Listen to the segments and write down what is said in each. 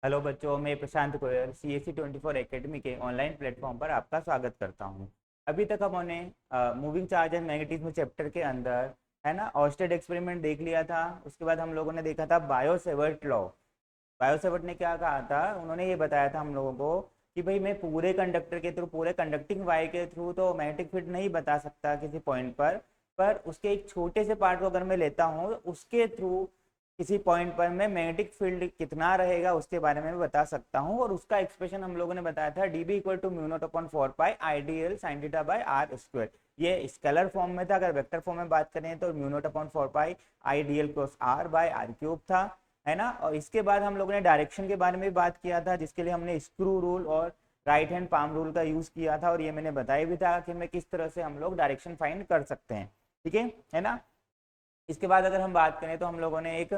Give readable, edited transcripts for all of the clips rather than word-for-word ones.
Hello बच्चों, मैं प्रशांत Goyal CSE 24 academy के ऑनलाइन प्लेटफॉर्म पर आपका स्वागत करता हूं। अभी तक हमने moving charge and magnetism chapter के अंदर है ना ऑर्स्टेड एक्सपेरिमेंट देख लिया था। उसके बाद हम लोगों ने देखा था bio Savart law. Bio Savart ने क्या कहा था, उन्होंने ये बताया था हम लोगों को कि भाई मैं पूरे कंडक्टर के थ्रू, पूरे कंडक्टिंग वायर के थ्रू तो मैग्नेटिक फील्ड नहीं बता सकता किसी पॉइंट पर उसके एक छोटे से पार्ट को अगर मैं लेता हूँ उसके थ्रू किसी पॉइंट पर मैं मैग्नेटिक फील्ड कितना रहेगा उसके बारे में बता सकता हूँ। और उसका एक्सप्रेशन हम लोगों ने बताया था dB equal to mu naught upon 4 pi IDL sine theta by R square. ये स्केलर फॉर्म में था। अगर वेक्टर फॉर्म में बात करें तो mu naught upon 4 pi IDL cross R by R cube था, है ना। और इसके बाद हम लोगों ने डायरेक्शन के बारे में बात किया था, जिसके लिए हमने स्क्रू रूल और राइट हैंड पाम रूल का यूज किया था। और ये मैंने बताया भी था कि मैं किस तरह से हम लोग डायरेक्शन फाइंड कर सकते हैं। ठीक है ना। इसके बाद अगर हम बात करें तो हम लोगों ने एक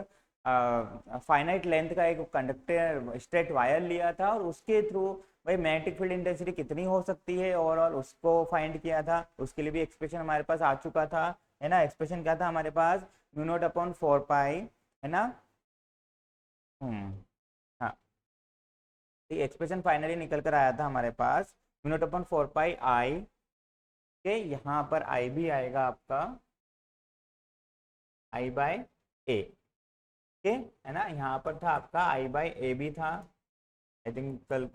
फाइनाइट लेंथ का एक कंडक्टर स्ट्रेट वायर लिया था और उसके थ्रू भाई मैग्नेटिक फील्ड इंटेंसिटी कितनी हो सकती है ओवरऑल उसको फाइंड किया था। उसके लिए भी एक्सप्रेशन हमारे पास आ चुका था, है ना। एक्सप्रेशन क्या था हमारे पास, म्यू नॉट अपॉन 4 पाई, है ना। हाँ, ये एक्सप्रेशन फाइनली निकल कर आया था हमारे पास, म्यू नॉट अपॉन 4 पाई आई के, यहाँ पर आई भी आएगा आपका आई बाय ए के, है ना। यहाँ पर था आपका आई बाय ए भी था। आई थिंक कल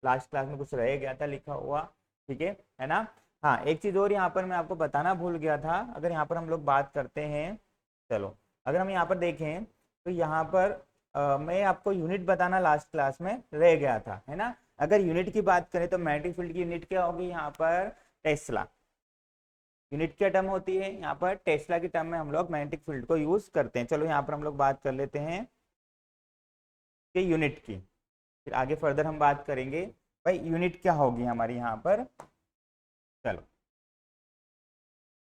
लास्ट क्लास में कुछ रह गया था लिखा हुआ। ठीक है ना। हाँ, एक चीज़ और यहाँ पर मैं आपको बताना भूल गया था। अगर यहाँ पर हम लोग बात करते हैं, चलो अगर हम यहाँ पर देखें तो यहाँ पर मैं आपको यूनिट बताना लास्ट क्लास में रह गया था, है ना। अगर यूनिट की बात करें तो मैग्नेटिक फील्ड की यूनिट क्या होगी यहाँ पर, टेस्ला। यूनिट क्या टर्म होती है यहाँ पर, टेस्ला की टर्म में हम लोग मैग्नेटिक फील्ड को यूज करते हैं। चलो यहाँ पर हम लोग बात कर लेते हैं कि यूनिट की, फिर आगे फर्दर हम बात करेंगे भाई यूनिट क्या होगी हमारी यहाँ पर। चलो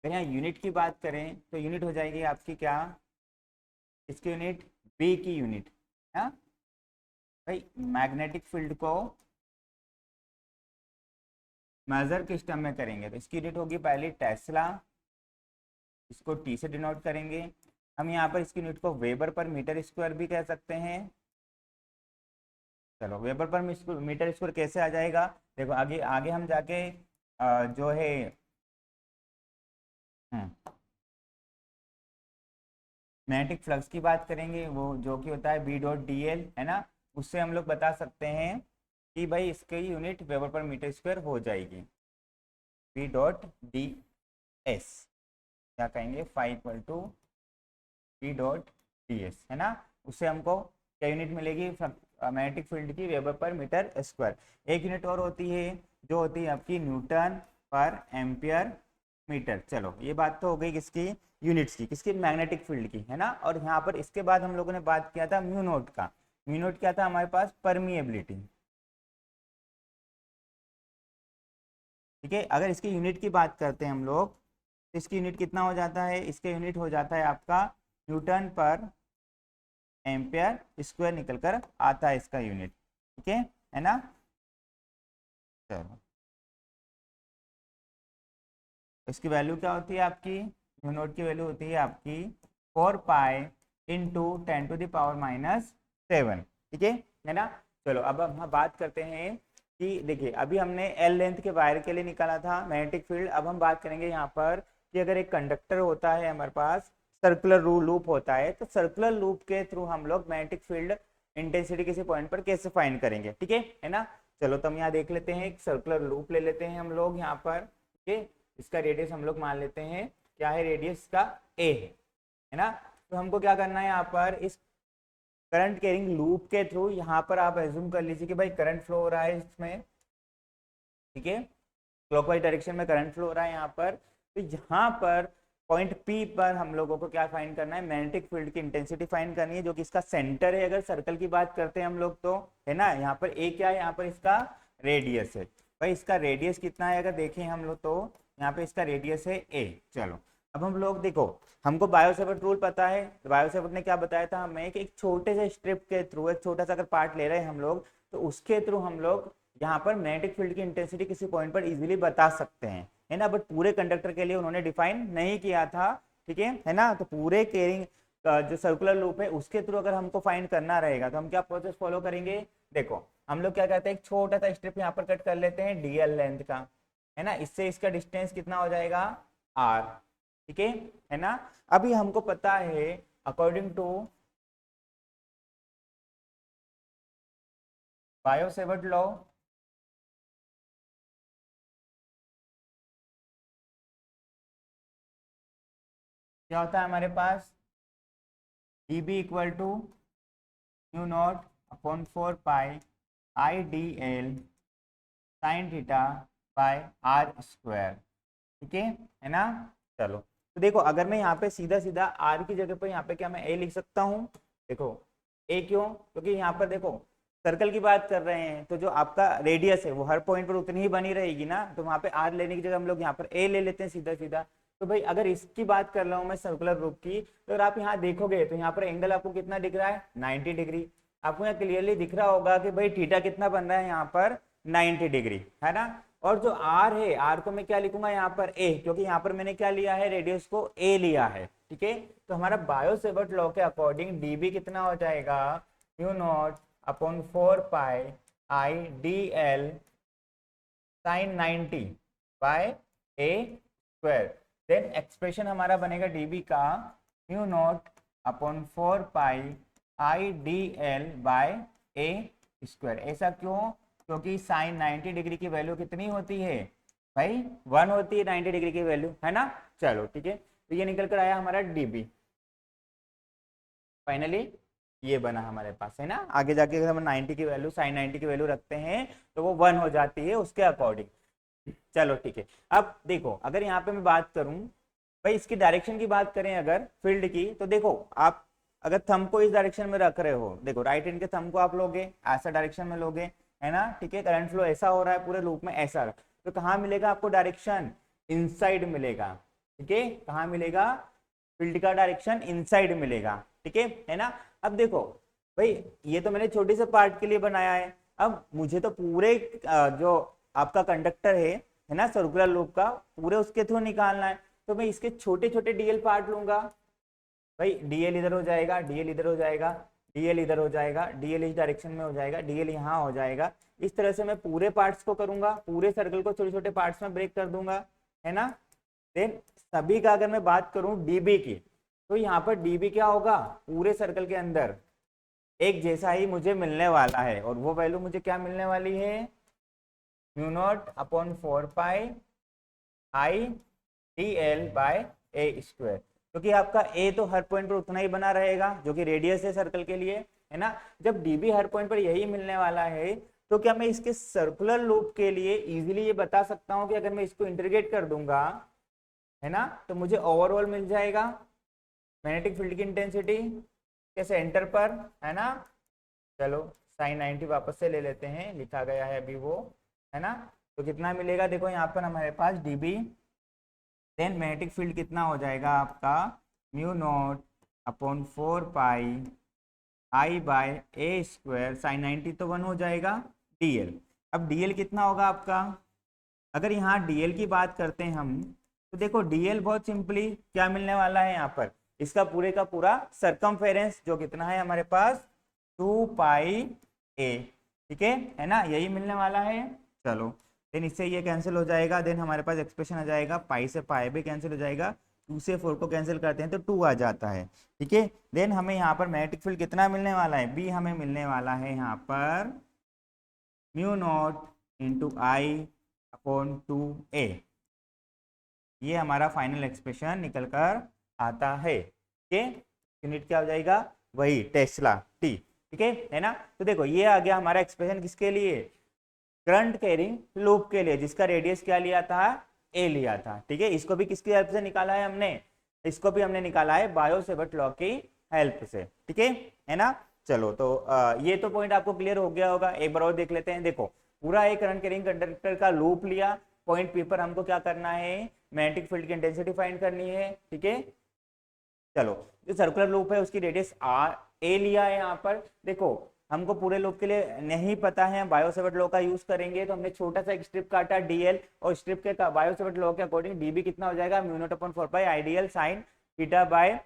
अगर यहाँ यूनिट की बात करें तो यूनिट हो जाएगी आपकी क्या, इसकी यूनिट बी की यूनिट, है भाई। मैग्नेटिक फील्ड को मेजर किस टर्म में करेंगे तो इसकी यूनिट होगी पहली टेस्ला, इसको टी से डिनोट करेंगे। हम यहाँ पर इसकी यूनिट को वेबर पर मीटर स्क्वायर भी कह सकते हैं। चलो वेबर पर मीटर स्क्वायर कैसे आ जाएगा, देखो आगे आगे हम जाके जो है मैग्नेटिक फ्लक्स की बात करेंगे, वो जो कि होता है बी डॉट डी एल, है ना। उससे हम लोग बता सकते हैं कि भाई इसकी unit weber per metre square हो जाएगी, बी डॉट डी एस, क्या कहेंगे 5 = बी डॉट डी एस, है ना। उससे हमको क्या यूनिट मिलेगी, मैग्नेटिक फील्ड की वेबर पर मीटर स्क्वायर। एक यूनिट और होती है जो होती है आपकी न्यूटन पर एम्पियर मीटर। चलो ये बात तो हो गई किसकी, यूनिट्स की, किसकी, मैग्नेटिक फील्ड की, है ना। और यहाँ पर इसके बाद हम लोगों ने बात किया था म्यू नोट का। म्यू नोट क्या था हमारे पास, परमिएबिलिटी। ठीक है, अगर इसकी यूनिट की बात करते हैं हम लोग तो इसकी यूनिट कितना हो जाता है, इसका यूनिट हो जाता है आपका न्यूटन पर एम्पियर स्क्वायर निकल कर आता है इसका यूनिट। ठीक है ना। चलो इसकी वैल्यू क्या होती है आपकी, म्यू नोट की वैल्यू होती है आपकी 4 पाई इंटू 10⁻⁻⁷। ठीक है ना। चलो अब हम बात करते हैं कि देखिए अभी हमने एल लेंथ के वायर के लिए निकाला था मैग्नेटिक फील्ड। अब हम बात करेंगे यहाँ पर कि अगर एक कंडक्टर होता है हमारे पास, सर्कुलर लूप होता है, तो सर्कुलर लूप के थ्रू हम लोग मैग्नेटिक फील्ड इंटेंसिटी किसी पॉइंट पर कैसे फाइंड करेंगे। ठीक है ना। चलो तो हम यहाँ देख लेते हैं, एक सर्कुलर लूप ले लेते हैं हम लोग यहाँ पर। ठीक है, इसका रेडियस हम लोग मान लेते हैं क्या है, रेडियस का ए है ना। तो हमको क्या करना है यहाँ पर, इस करंट कैरिंग लूप के थ्रू यहाँ पर आप एज्यूम कर लीजिए कि भाई करंट फ्लो हो रहा है इसमें। ठीक है, क्लॉकवाइज डायरेक्शन में करंट फ्लो हो रहा है यहाँ पर। तो यहाँ पर पॉइंट पी पर हम लोगों को क्या फाइंड करना है, मैग्नेटिक फील्ड की इंटेंसिटी फाइंड करनी है, जो कि इसका सेंटर है अगर सर्कल की बात करते हैं हम लोग तो, है ना। यहाँ पर ए क्या है, यहाँ पर इसका रेडियस है। भाई इसका रेडियस कितना है अगर देखें हम लोग तो यहाँ पे इसका रेडियस है ए। चलो अब हम लोग देखो, हमको बायोसेवर्ट रूल पता है। बायोसेवर्ट ने क्या बताया था हमें कि एक छोटे से स्ट्रिप के थ्रू, एक छोटा सा अगर पार्ट ले रहे हैं हम लोग, तो उसके थ्रू हम लोग यहाँ पर मैग्नेटिक फील्ड की इंटेंसिटी किसी पॉइंट पर इजीली बता सकते हैं, है ना। बट पूरे कंडक्टर के लिए उन्होंने डिफाइन नहीं किया था। ठीक है ना। तो पूरे केरिंग जो सर्कुलर लूप है उसके थ्रू अगर हमको फाइंड करना रहेगा तो हम क्या प्रोसेस फॉलो करेंगे, देखो हम लोग क्या करते हैं, एक छोटा सा स्ट्रिप यहाँ पर कट कर लेते हैं डीएल लेंथ का, है ना, इससे इसका डिस्टेंस कितना हो जाएगा आर, ठीक है ना। अभी हमको पता है according to Biot Savart law, क्या होता है हमारे पास, D B equal to mu naught upon 4 pi I D L sine theta by R square, ठीक है ना। चलो तो देखो अगर मैं यहाँ पे सीधा सीधा आर की जगह पर यहाँ पे क्या मैं ए लिख सकता हूँ, देखो ए क्यों, क्योंकि यहाँ पर देखो सर्कल की बात कर रहे हैं तो जो आपका रेडियस है वो हर पॉइंट पर उतनी ही बनी रहेगी ना, तो वहाँ पे आर लेने की जगह हम लोग यहाँ पर ए ले लेते हैं सीधा सीधा। तो भाई अगर इसकी बात कर रहा हूँ मैं सर्कुलर रूप की, तो अगर आप यहाँ देखोगे तो यहाँ पर एंगल आपको कितना दिख रहा है 90 डिग्री, आपको यहाँ क्लियरली दिख रहा होगा कि भाई थीटा कितना बन रहा है यहाँ पर 90 डिग्री, है ना। और जो आर है, आर को मैं क्या लिखूंगा यहाँ पर ए, क्योंकि यहाँ पर मैंने क्या लिया है, रेडियस को ए लिया है, ठीक है। तो हमारा बायो सेवर्ट लॉ के अकॉर्डिंग डीबी कितना हो जाएगा, mu naught upon 4 pi I D L sine 90 by A square. Then expression हमारा बनेगा डीबी का mu naught upon 4 pi I D L by A square. ऐसा क्यों, क्योंकि साइन 90 डिग्री की वैल्यू कितनी होती है भाई 1 होती है 90 डिग्री की वैल्यू, है ना। चलो ठीक है, तो ये निकल कर आया हमारा डीबी, फाइनली ये बना हमारे पास, है ना। आगे जाके अगर हम 90 की वैल्यू साइन 90 की वैल्यू रखते हैं तो वो 1 हो जाती है उसके अकॉर्डिंग। चलो ठीक है, अब देखो अगर यहाँ पे मैं बात करूं भाई इसकी डायरेक्शन की बात करें अगर फील्ड की, तो देखो आप अगर थंब को इस डायरेक्शन में रख रहे हो, देखो राइट हैंड के थंब को आप लोगे ऐसा डायरेक्शन में लोगे, है ना, ठीक है। करंट फ्लो ऐसा हो रहा है पूरे लूप में ऐसा, तो कहाँ मिलेगा आपको डायरेक्शन, इनसाइड मिलेगा, ठीक है। कहाँ मिलेगा, फील्ड का डायरेक्शन इनसाइड मिलेगा, ठीक है ना। अब देखो भाई ये तो मैंने छोटे से पार्ट के लिए बनाया है, अब मुझे तो पूरे जो आपका कंडक्टर है ना सर्कुलर लूप का, पूरे उसके थ्रू निकालना है, तो मैं इसके छोटे छोटे डीएल पार्ट लूंगा। भाई डीएल इधर हो जाएगा, डीएल इधर हो जाएगा, डीएल इधर हो जाएगा, डीएल इस डायरेक्शन में हो जाएगा, डीएल यहाँ हो जाएगा। इस तरह से मैं पूरे पार्ट्स को करूंगा, पूरे सर्कल को छोटे छोटे पार्ट्स में ब्रेक कर दूंगा, है ना। देन सभी का अगर मैं बात करूं डीबी की, तो यहाँ पर डीबी क्या होगा, पूरे सर्कल के अंदर एक जैसा ही मुझे मिलने वाला है, और वो वैल्यू मुझे क्या मिलने वाली है, mu naught upon 4 pi I D L by A square, क्योंकि आपका ए तो हर पॉइंट पर उतना ही बना रहेगा जो कि रेडियस है सर्कल के लिए, है ना। जब डीबी हर पॉइंट पर यही मिलने वाला है, तो क्या मैं इसके सर्कुलर लूप के लिए इजीली ये बता सकता हूँ कि अगर मैं इसको इंटीग्रेट कर दूंगा, है ना, तो मुझे ओवरऑल मिल जाएगा मैग्नेटिक फील्ड की इंटेंसिटी के सेंटर पर, है ना। चलो साइन 90 वापस से ले लेते हैं, लिखा गया है अभी वो, है ना। तो कितना मिलेगा, देखो यहाँ पर हमारे पास डीबी, देन मैग्नेटिक फील्ड कितना हो जाएगा आपका, mu naught upon 4 pi I by A square, sign 90 तो 1 हो जाएगा, डीएल। अब डीएल कितना होगा आपका, अगर यहाँ डीएल की बात करते हैं हम, तो देखो डीएल बहुत सिंपली क्या मिलने वाला है यहाँ पर, इसका पूरे का पूरा सरकमफेरेंस जो कितना है हमारे पास 2 पाई ए, ठीक है ना, यही मिलने वाला है। चलो देन इससे ये कैंसिल हो जाएगा, देन हमारे पास एक्सप्रेशन आ जाएगा, पाई से पाई भी कैंसिल हो जाएगा, 2 से 4 को कैंसिल करते हैं तो 2 आ जाता है, ठीक है। देन हमें यहाँ पर मैग्नेटिक फील्ड कितना मिलने वाला है, बी हमें मिलने वाला है यहाँ पर mu not into I upon 2a, ये हमारा फाइनल एक्सप्रेशन निकल कर आता है, ठीक है। यूनिट क्या हो जाएगा, वही टेस्ला टी, ठीक है ना। तो देखो ये आ गया हमारा एक्सप्रेशन किसके लिए, करंट कैरिंग लूप के लिए, जिसका रेडियस क्या लिया था, ए लिया था, ठीक है। इसको भी किसकी हेल्प से निकाला है हमने, इसको भी हमने निकाला है बायो सेवर्ट लॉ की हेल्प से, ठीक है ना। चलो तो ये तो पॉइंट आपको क्लियर हो गया होगा, एक बार और देख लेते हैं। देखो पूरा एक करंट कैरिंग कंडक्टर का लूप लिया, पॉइंट पी पर हमको क्या करना है, मैग्नेटिक फील्ड की इंटेंसिटी फाइंड करनी है, ठीक है। चलो जो सर्कुलर लूप है उसकी रेडियस आर ए लिया है यहाँ पर, देखो हमको पूरे लूप के लिए नहीं पता है, बायो सेवर्ट लॉ का यूज करेंगे, तो हमने छोटा सा एक स्ट्रिप काटा डीएल, और स्ट्रिप के बायो सेवर्ट लॉ के अकॉर्डिंग डीबी कितना हो जाएगा, mu naught upon 4 pi IDL sine theta bye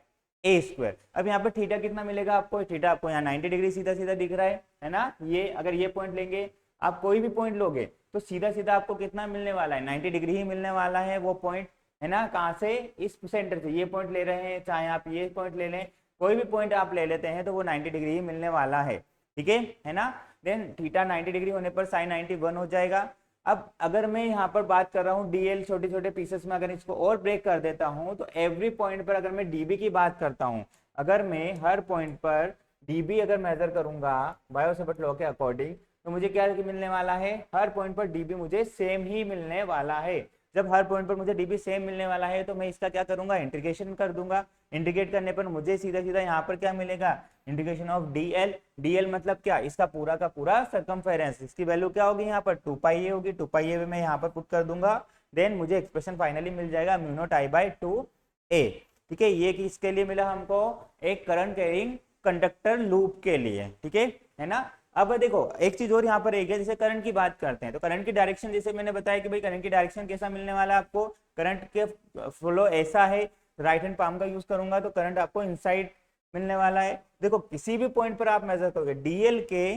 A square. अब यहाँ पर थीटा कितना मिलेगा आपको, थीटा आपको यहाँ 90 डिग्री सीधा सीधा दिख रहा है ना। ये अगर ये पॉइंट लेंगे, आप कोई भी पॉइंट लोगे तो सीधा सीधा आपको कितना मिलने वाला है, 90 डिग्री ही मिलने वाला है वो पॉइंट, है ना। कहाँ से, इस सेंटर से ये पॉइंट ले रहे हैं, चाहे आप ये पॉइंट ले लें, कोई भी पॉइंट आप ले लेते हैं तो वो 90 डिग्री ही मिलने वाला है, ठीक है ना। देन थीटा 90 डिग्री होने पर साइन 90 1 हो जाएगा। अब अगर मैं यहाँ पर बात कर रहा हूँ डीएल छोटे छोटे पीसेस में, अगर इसको और ब्रेक कर देता हूँ तो एवरी पॉइंट पर अगर मैं डीबी की बात करता हूँ, अगर मैं हर पॉइंट पर डीबी अगर मेजर करूंगा बायो-सेवर्ट लॉ के अकॉर्डिंग, तो मुझे क्या मिलने वाला है, हर पॉइंट पर डीबी मुझे सेम ही मिलने वाला है। जब हर पॉइंट पर मुझे डीबी सेम मिलने वाला है तो मैं इसका क्या करूंगा, इंटीग्रेशन कर दूंगा। इंटीग्रेट करने पर मुझे सीधा सीधा यहाँ पर क्या मिलेगा, इंटीग्रेशन ऑफ डीएल। डीएल मतलब क्या, इसका पूरा का पूरा सर्कमफेरेंस, इसकी वैल्यू क्या होगी यहाँ पर 2 पाई ए होगी, 2 पाई ए मैं यहाँ पर पुट कर दूंगा। देन मुझे एक्सप्रेशन फाइनली मिल जाएगा म्यू नॉट आई बाई 2 ए, ठीक है। ये किसके लिए मिला हमको, एक करंट कैरिंग कंडक्टर लूप के लिए, ठीक है ना। अब देखो एक चीज और यहाँ पर एक है, जैसे करंट की बात करते हैं तो करंट की डायरेक्शन, जैसे मैंने बताया कि भाई करंट की डायरेक्शन कैसा मिलने वाला है आपको, करंट के फ्लो ऐसा है, राइट हैंड पाम का यूज करूंगा तो करंट आपको इनसाइड मिलने वाला है। देखो किसी भी पॉइंट पर आप मेजर करोगे डीएल के,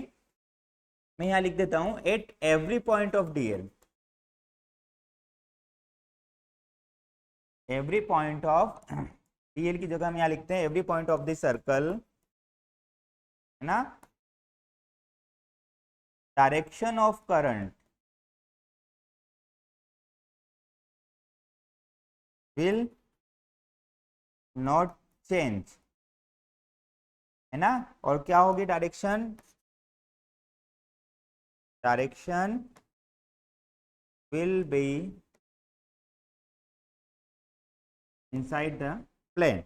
मैं यहाँ लिख देता हूं at every point of DL, every point of DL की जगह हम यहाँ लिखते हैं every point of this circle, है ना, direction of current will not change, है ना। और क्या होगी direction, direction will be inside the plane,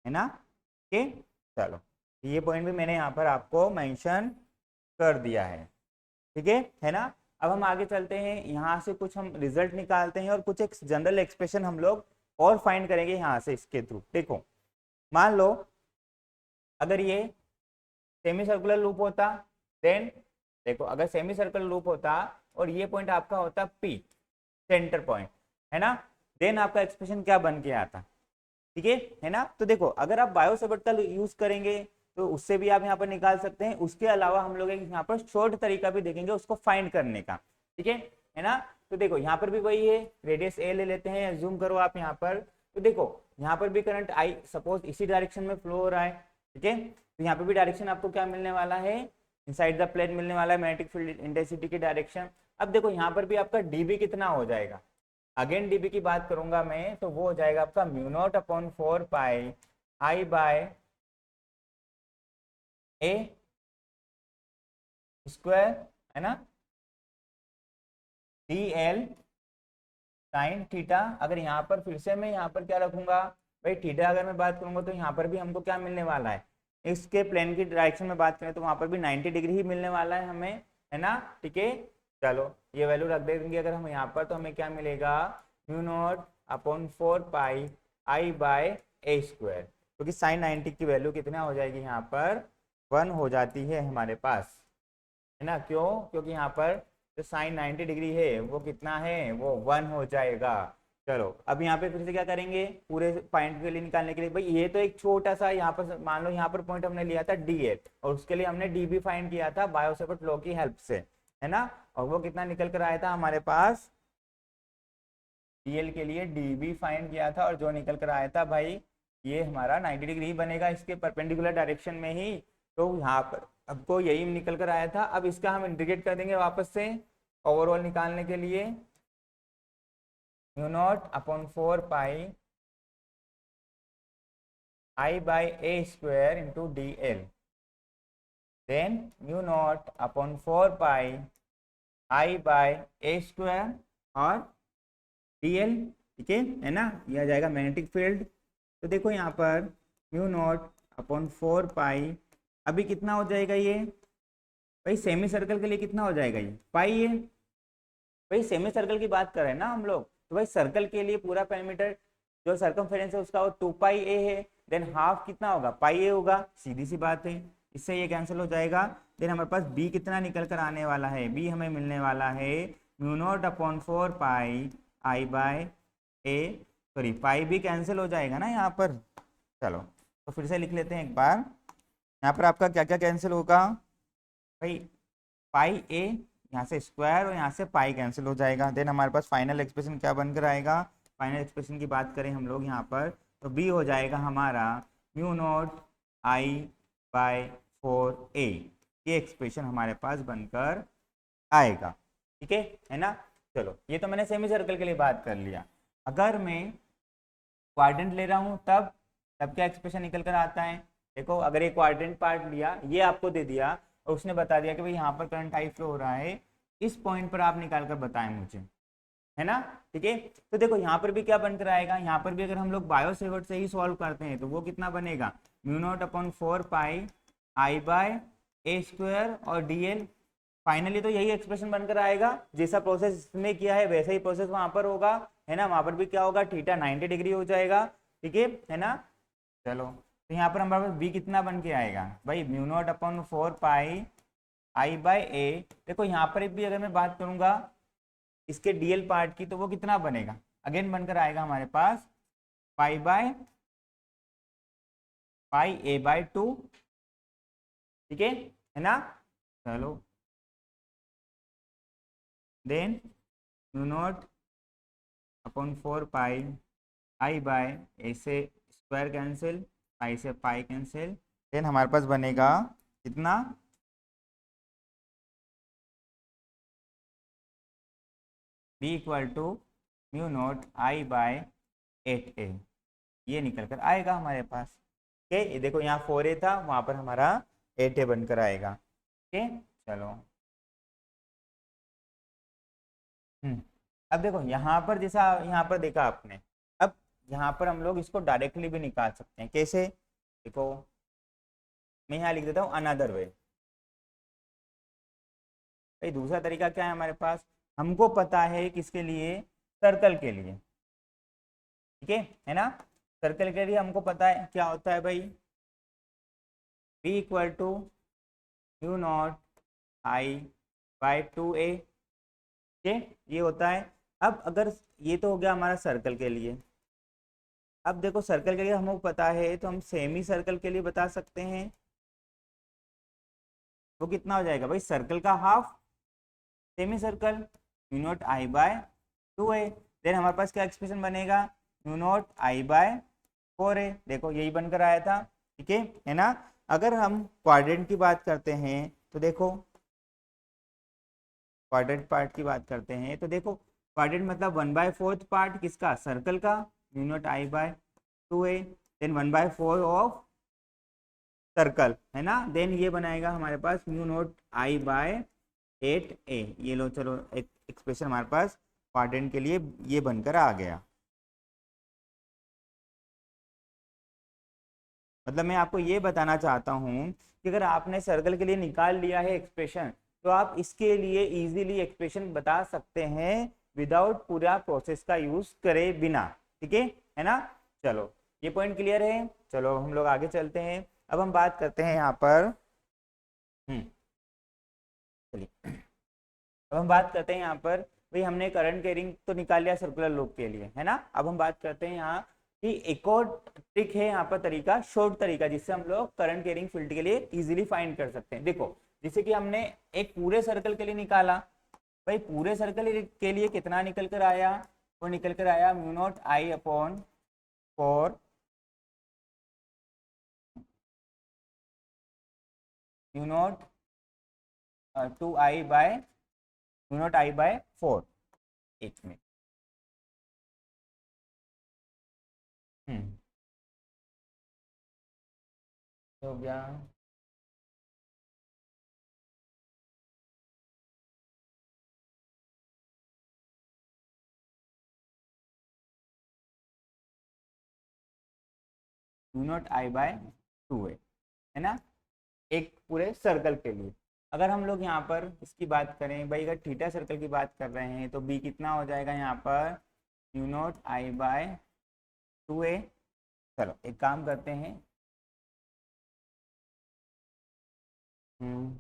है ना, ओके। चलो ये पॉइंट भी मैंने यहाँ पर आपको मेंशन कर दिया है, ठीक है ना। अब हम आगे चलते हैं, यहाँ से कुछ हम रिजल्ट निकालते हैं और कुछ एक जनरल एक्सप्रेशन हम लोग और फाइंड करेंगे यहाँ से इसके थ्रू। देखो मान लो अगर ये सेमी सर्कुलर लूप होता, देन देखो अगर सेमी सर्कुलर लूप होता और ये पॉइंट आपका होता पी, सेंटर पॉइंट, है ना, देन आपका एक्सप्रेशन क्या बन के आता, ठीक है ना। तो देखो अगर आप बायो-सेवर्ट का यूज करेंगे तो उससे भी आप यहाँ पर निकाल सकते हैं। उसके अलावा हम लोग यहाँ पर शॉर्ट तरीका भी देखेंगे उसको फाइंड करने का, ठीक है ना। तो देखो यहाँ पर भी वही है, रेडियस ए ले लेते हैं, जूम करो आप यहाँ पर, तो देखो यहाँ पर भी करंट आई सपोज इसी डायरेक्शन में फ्लो हो रहा है, ठीक है। तो यहाँ पर भी डायरेक्शन आपको क्या मिलने वाला है, इनसाइड द प्लेन मिलने वाला है, मैग्नेटिक फील्ड इंटेंसिटी की डायरेक्शन। अब देखो यहाँ पर भी आपका डीबी कितना हो जाएगा, अगेन डीबी की बात करूंगा मैं तो वो हो जाएगा आपका mu naught upon 4 pi I by A square, है ना, डी एल साइन थीटा। अगर यहाँ पर फिर से मैं यहाँ पर क्या रखूंगा भाई, थीटा अगर मैं बात करूंगा तो यहाँ पर भी हमको क्या मिलने वाला है, इसके प्लेन की डायरेक्शन में बात करें तो वहां पर भी 90 डिग्री ही मिलने वाला है हमें, है ना, ठीक है। चलो ये वैल्यू रख देंगे अगर हम यहाँ पर, तो हमें क्या मिलेगा, mu naught upon 4 pi I by A square, क्योंकि साइन 90 की वैल्यू कितना हो जाएगी यहाँ पर 1 हो जाती है हमारे पास, है ना। क्यों, क्योंकि यहाँ पर जो साइन 90 डिग्री है वो कितना है, वो 1 हो जाएगा। चलो अब यहाँ पे फिर से क्या करेंगे, पूरे पॉइंट के लिए निकालने के लिए, भाई ये तो एक छोटा सा यहाँ पर मान लो यहाँ पर पॉइंट हमने लिया था डी ए और उसके लिए हमने डी बी फाइंड किया था बायो-सेवर्ट लॉ की हेल्प से, है ना। और वो कितना निकल कर आया था हमारे पास, डीएल के लिए डीबी फाइंड किया था और जो निकल कर आया था भाई ये हमारा 90 डिग्री ही बनेगा इसके परपेंडिकुलर डायरेक्शन में ही। तो यहाँ पर आपको यही निकल कर आया था। अब इसका हम इंटीग्रेट कर देंगे वापस से ओवरऑल निकालने के लिए, mu naught upon 4 pi I by A square into D L, then mu naught upon 4 pi I by A square और डी एल, ठीक है ना। यह आ जाएगा मैग्नेटिक फील्ड। तो देखो यहाँ पर म्यू नॉट अपॉन 4 पाई, अभी कितना हो जाएगा ये भाई, सेमी सर्कल के लिए कितना हो जाएगा ये पाई है, भाई सेमी सर्कल की बात कर रहे हैं ना हम लोग, तो भाई सर्कल के लिए पूरा पेरीमीटर जो सर्कमफेरेंस है उसका वो 2 पाई ए है, देन हाफ कितना होगा पाई ए होगा, सीधी सी बात है, इससे ये कैंसिल हो जाएगा। देन हमारे पास बी कितना निकल कर आने वाला है, बी हमें मिलने वाला है mu naught upon 4 pi I by A sorry पाई भी कैंसिल हो जाएगा ना यहाँ पर। चलो तो फिर से लिख लेते हैं एक बार। यहाँ पर आपका क्या क्या कैंसिल होगा भाई, पाई ए, यहाँ से स्क्वायर और यहाँ से पाई कैंसिल हो जाएगा। देन हमारे पास फाइनल एक्सप्रेशन क्या बनकर आएगा, फाइनल एक्सप्रेशन की बात करें हम लोग यहाँ पर, तो बी हो जाएगा हमारा mu naught I bye 4a। ये एक्सप्रेशन हमारे पास बनकर आएगा। ठीक है ना। चलो ये तो मैंने सेमी सर्कल के लिए बात कर लिया। अगर मैं क्वाड्रेंट ले रहा हूँ तब तब क्या एक्सप्रेशन निकल कर आता है। देखो अगर ये क्वाड्रेंट पार्ट लिया, ये आपको दे दिया और उसने बता दिया कि भाई यहाँ पर करंट आई फ्लो हो रहा है, इस पॉइंट पर आप निकाल कर बताएं मुझे, है ना। ठीक है, तो देखो यहाँ पर भी क्या बनकर आएगा, यहाँ पर भी अगर हम लोग बायो सेवर्ट से ही सॉल्व करते हैं तो वो कितना बनेगा, mu naught upon 4 pi I by A square और डीएल। फाइनली तो यही एक्सप्रेशन बनकर आएगा, जैसा प्रोसेस इसमें किया है वैसा ही प्रोसेस वहां पर होगा, है ना। वहां पर भी क्या होगा, थीटा 90 डिग्री हो जाएगा। ठीक है ना। चलो तो यहाँ पर हमारे पास बी कितना बन के आएगा भाई, mu naught upon 4 pi I by ए। देखो यहाँ पर भी अगर मैं बात करूंगा इसके डीएल पार्ट की, तो वो कितना बनेगा, अगेन बनकर आएगा हमारे पास pi by pi A bye 2। ठीक है ना। चलो then mu naught upon 4 pi I by ए से स्क्वायर कैंसिल, पाई से पाई कैंसिल, देन हमारे पास बनेगा कितना, B equal to mu naught I by 8a। ये निकल कर आएगा हमारे पास। ठीक है, ये देखो यहाँ 4a था, वहां पर हमारा 8a बनकर आएगा। ठीक है। चलो अब देखो यहाँ पर, जैसा यहाँ पर देखा आपने, अब यहाँ पर हम लोग इसको डायरेक्टली भी निकाल सकते हैं। कैसे, देखो मैं यहाँ लिख देता हूँ अनदर वे। भाई दूसरा तरीका क्या है हमारे पास, हमको पता है किसके लिए, सर्कल के लिए। ठीक है ना। सर्कल के लिए हमको पता है क्या होता है भाई, B equal to mu naught I by 2a। ये होता है। अब अगर ये तो हो गया हमारा सर्कल के लिए, अब देखो सर्कल के लिए हमको पता है तो हम सेमी सर्कल के लिए बता सकते हैं। वो कितना हो जाएगा भाई, सर्कल का half semi circle, mu naught I by 2a। Then हमारे पास क्या एक्सप्रेशन बनेगा, mu naught I bye 4a। देखो यही बनकर आया था। ठीक है ना। अगर हम क्वाड्रेंट की बात करते हैं तो देखो, क्वाड्रेंट पार्ट की बात करते हैं तो देखो, क्वाड्रेंट मतलब 1/4 पार्ट किसका, सर्कल का, mu naught I by 2a। Then 1/4 of circle, है ना। देन ये बनाएगा हमारे पास mu naught I by 8a। ये लो, चलो एक एक्सप्रेशन हमारे पास क्वाड्रेंट के लिए ये बनकर आ गया। मतलब मैं आपको ये बताना चाहता हूँ कि अगर आपने सर्कल के लिए निकाल लिया है एक्सप्रेशन, तो आप इसके लिए इजीली एक्सप्रेशन बता सकते हैं विदाउट पूरा प्रोसेस का यूज करे बिना। ठीक है ना। चलो ये पॉइंट क्लियर है। चलो हम लोग आगे चलते हैं। अब हम बात करते हैं यहाँ पर, चलिए अब हम बात करते हैं यहाँ पर, भाई हमने करंट कैरिंग तो निकाल लिया सर्कुलर लूप के लिए, है ना। अब हम बात करते हैं यहाँ कि एक और ट्रिक है यहाँ पर, तरीका शॉर्ट तरीका, जिससे हम लोग करंट कैरिंग फील्ड के लिए इजीली फाइंड कर सकते हैं। देखो जैसे कि हमने एक पूरे सर्कल के लिए निकाला, भाई पूरे सर्कल के लिए कितना निकल कर आया, वो निकल कर आया mu naught I upon 4 mu naught 2i by mu naught I by 4। एक मिनट। हम्म हो गया, mu naught I by 2a, है ना, एक पूरे सर्कल के लिए। अगर हम लोग यहाँ पर इसकी बात करें भाई, अगर थीटा सर्कल की बात कर रहे हैं तो बी कितना हो जाएगा यहाँ पर, mu naught I by 2a। चलो एक काम करते हैं, हम्म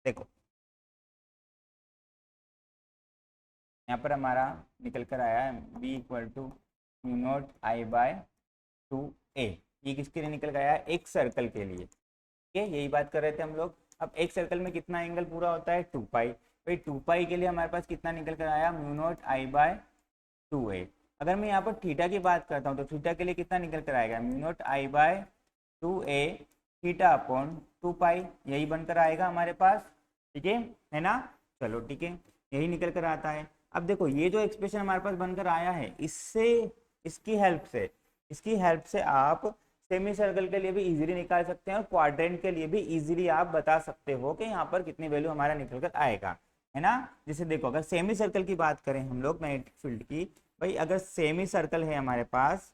देखो यहाँ पर हमारा निकल कर आया है b equal to mu naught I by 2a। ये किसके लिए निकल गया है? एक सर्कल के लिए। ठीक है, यही बात कर रहे थे हम लोग। अब एक सर्कल में कितना एंगल पूरा होता है? 2 पाई। भाई 2 पाई के लिए हमारे पास कितना निकल कर आया? Mu naught I by 2a। अगर मैं यहाँ पर थीटा की बात करता हूँ तो थीटा के लिए कितना निकल कर आएगा? Mu naught I by 2a theta upon 2 पाई। यही बनकर आएगा हमारे पास। ठीक है ना? चलो ठीक है, यही निकल कर आता है। अब देखो ये जो एक्सप्रेशन हमारे पास बनकर आया है, इससे इसकी हेल्प से आप सेमी सर्कल के लिए भी इजीली निकाल सकते हैं और क्वाड्रेंट के लिए भी इजीली आप बता सकते हो कि यहाँ पर कितनी वैल्यू हमारा निकल कर आएगा, है ना? जैसे देखो अगर सेमी सर्कल की बात करें हम लोग मैग्नेटिक फील्ड की, भाई अगर सेमी सर्कल है हमारे पास,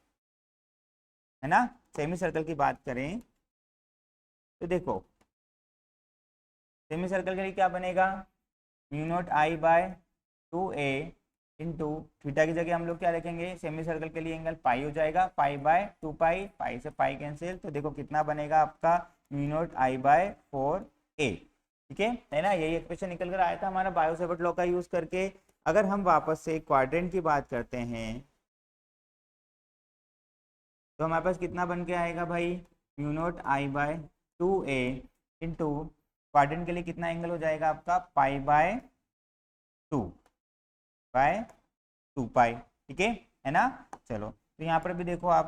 है ना, सेमी सर्कल की बात करें तो देखो सेमी सर्कल के लिए क्या बनेगा? Mu naught I by 2a into theta की जगह हम लोग क्या रखेंगे? सेमी सर्कल के लिए एंगल पाई हो जाएगा, पाई बाय 2 पाई, पाई से पाई कैंसिल, तो देखो कितना बनेगा आपका? Mu naught I bye 4a। ठीक है ना? यही एक्सप्रेशन निकल कर आया था हमारा बायो सेवर्ट लॉ का यूज करके। अगर हम वापस से क्वाड्रेंट की बात करते हैं तो हमारे पास कितना बन के आएगा भाई? Mu naught I by 2a into quadrant के लिए कितना एंगल हो जाएगा आपका? पाई बाय 2 बाय 2 पाई। ठीक है ना? चलो तो यहाँ पर भी देखो आप,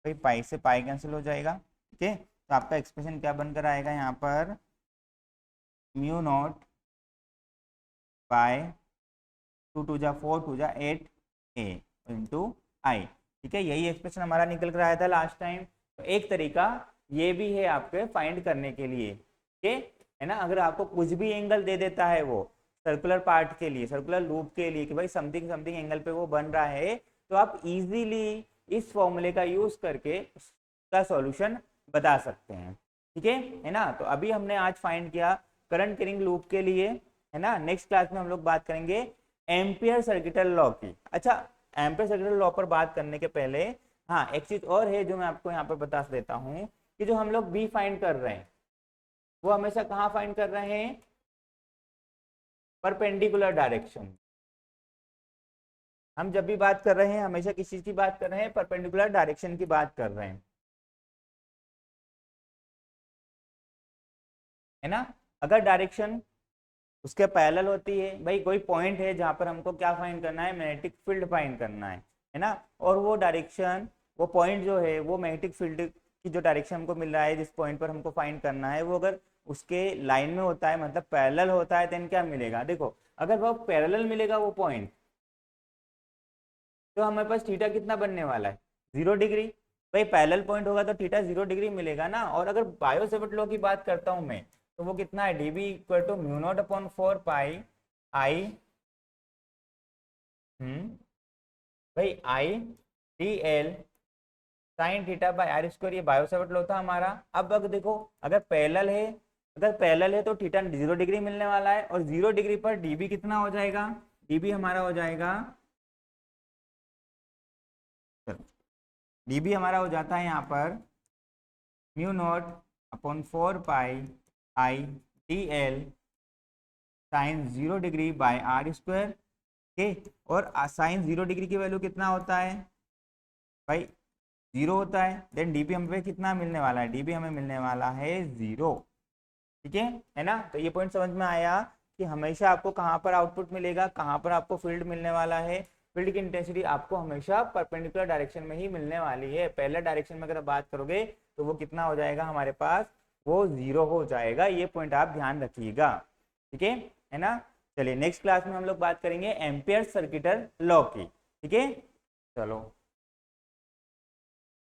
भाई पाई से पाई कैंसिल हो जाएगा। ठीक है, तो आपका एक्सप्रेशन क्या बनकर आएगा यहाँ पर? म्यू नॉट बाय 2 2 जा 4 2 जा 8a इंटू आई। ठीक है, यही एक्सप्रेशन हमारा निकल कर आया था लास्ट टाइम। तो एक तरीका ये भी है आपके फाइंड करने के लिए। ठीक है ना? अगर आपको कुछ भी एंगल दे देता है वो सर्कुलर पार्ट के लिए, सर्कुलर लूप के लिए, कि भाई समथिंग समथिंग एंगल पे वो बन रहा है, तो आप इजीली इस फॉर्मूले का यूज करके उसका सॉल्यूशन बता सकते हैं। ठीक है ना? तो अभी हमने आज फाइंड किया करंट कैरिंग लूप के लिए, है ना? नेक्स्ट क्लास में हम लोग बात करेंगे एम्पियर सर्किटल लॉ की। अच्छा, एम्पियर सर्किटल लॉ पर बात करने के पहले हाँ एक चीज और है जो मैं आपको यहाँ पर बता देता हूँ कि जो हम लोग बी फाइंड कर रहे हैं वो हमेशा कहाँ फाइंड कर रहे हैं? Perpendicular direction. हम जब भी बात कर रहे हैं हमेशा किस चीज की बात कर रहे हैं? परपेंडिकुलर डायरेक्शन की बात कर रहे हैं, है ना? अगर डायरेक्शन उसके पैरेलल होती है, भाई कोई पॉइंट है जहां पर हमको क्या फाइंड करना है? मैग्नेटिक फील्ड फाइंड करना है ना? और वो डायरेक्शन, वो पॉइंट जो है वो मैग्नेटिक फील्ड की जो डायरेक्शन हमको मिल रहा है, जिस पॉइंट पर हमको फाइंड करना है, वो अगर उसके लाइन में होता है, मतलब पैरेलल होता है, देन क्या मिलेगा? देखो अगर वो पैरेलल मिलेगा वो पॉइंट, तो हमारे पास थीटा कितना बनने वाला है? 0 डिग्री। भाई पैरेलल पॉइंट होगा तो थीटा 0 डिग्री मिलेगा ना। और अगर बायो सेवर्ट लॉ की बात करता हूं मैं, तो वो कितना है? D B equal to mu naught upon 4 pi I, भाई I D L sine theta by R square. ये बायो सेवर्ट लॉ था हमारा। अब अगर देखो अगर पैरेलल है तो थीटा 0 डिग्री मिलने वाला है, और 0 डिग्री पर डीबी कितना हो जाएगा? डीबी हमारा हो जाएगा, डीबी हमारा हो जाता है यहाँ पर mu naught upon 4 pi I D L sine 0 degree by R square. ठीक, और साइन 0 डिग्री की वैल्यू कितना होता है भाई? 0 होता है। देन डीबी हमें कितना मिलने वाला है? डीबी हमें मिलने वाला है 0। ठीक है ना? तो ये पॉइंट समझ में आया कि हमेशा आपको कहाँ पर आउटपुट मिलेगा, कहाँ पर आपको फील्ड मिलने वाला है। फील्ड की इंटेंसिटी आपको हमेशा परपेंडिकुलर डायरेक्शन में ही मिलने वाली है। पहले डायरेक्शन में अगर बात करोगे तो वो कितना हो जाएगा हमारे पास? वो 0 हो जाएगा। ये पॉइंट आप ध्यान रखिएगा। ठीक है ना? चलिए नेक्स्ट क्लास में हम लोग बात करेंगे एम्पियर सर्किटल लॉ की। ठीक है, चलो।